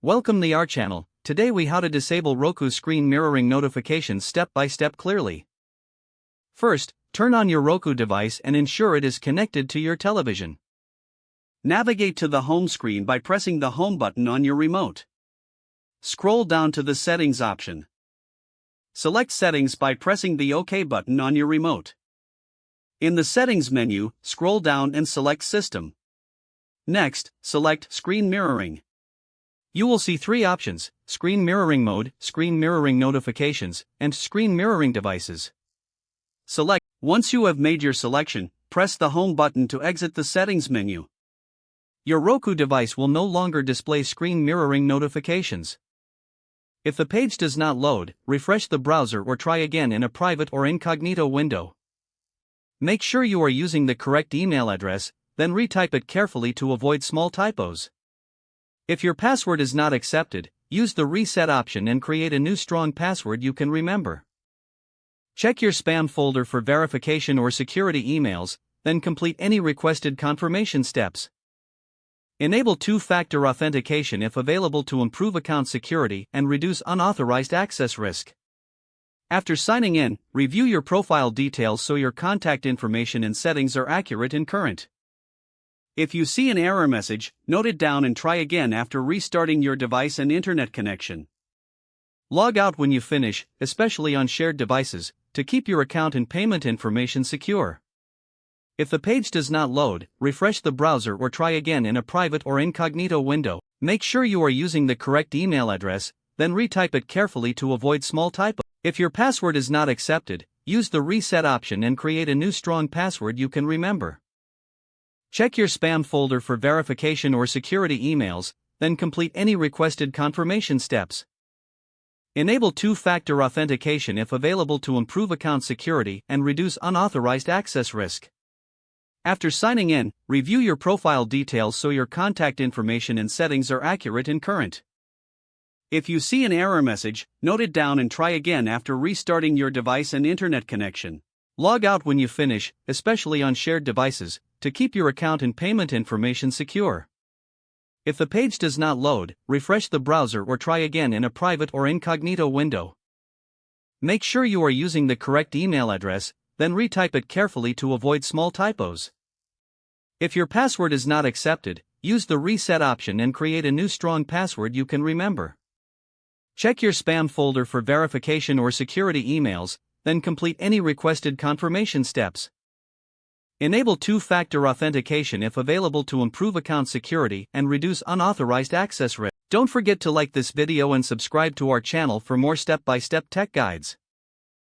Welcome to our channel. Today we how to disable Roku screen mirroring notifications step by step clearly. First, turn on your Roku device and ensure it is connected to your television. Navigate to the home screen by pressing the home button on your remote. Scroll down to the settings option. Select settings by pressing the OK button on your remote. In the settings menu, scroll down and select system. Next, select screen mirroring. You will see three options: screen mirroring mode, screen mirroring notifications, and screen mirroring devices. Select. Once you have made your selection, press the home button to exit the settings menu. Your Roku device will no longer display screen mirroring notifications. If the page does not load, refresh the browser or try again in a private or incognito window. Make sure you are using the correct email address, then retype it carefully to avoid small typos. If your password is not accepted, use the reset option and create a new strong password you can remember. Check your spam folder for verification or security emails, then complete any requested confirmation steps. Enable two-factor authentication if available to improve account security and reduce unauthorized access risk. After signing in, review your profile details so your contact information and settings are accurate and current. If you see an error message, note it down and try again after restarting your device and internet connection. Log out when you finish, especially on shared devices, to keep your account and payment information secure. If the page does not load, refresh the browser or try again in a private or incognito window. Make sure you are using the correct email address, then retype it carefully to avoid small typos. If your password is not accepted, use the reset option and create a new strong password you can remember. Check your spam folder for verification or security emails, then complete any requested confirmation steps. Enable two-factor authentication if available to improve account security and reduce unauthorized access risk. After signing in, review your profile details so your contact information and settings are accurate and current. If you see an error message, note it down and try again after restarting your device and internet connection. Log out when you finish, especially on shared devices, to keep your account and payment information secure. If the page does not load, refresh the browser or try again in a private or incognito window. Make sure you are using the correct email address, then retype it carefully to avoid small typos. If your password is not accepted, use the reset option and create a new strong password you can remember. Check your spam folder for verification or security emails, then complete any requested confirmation steps. Enable two-factor authentication if available to improve account security and reduce unauthorized access risk. Don't forget to like this video and subscribe to our channel for more step-by-step tech guides.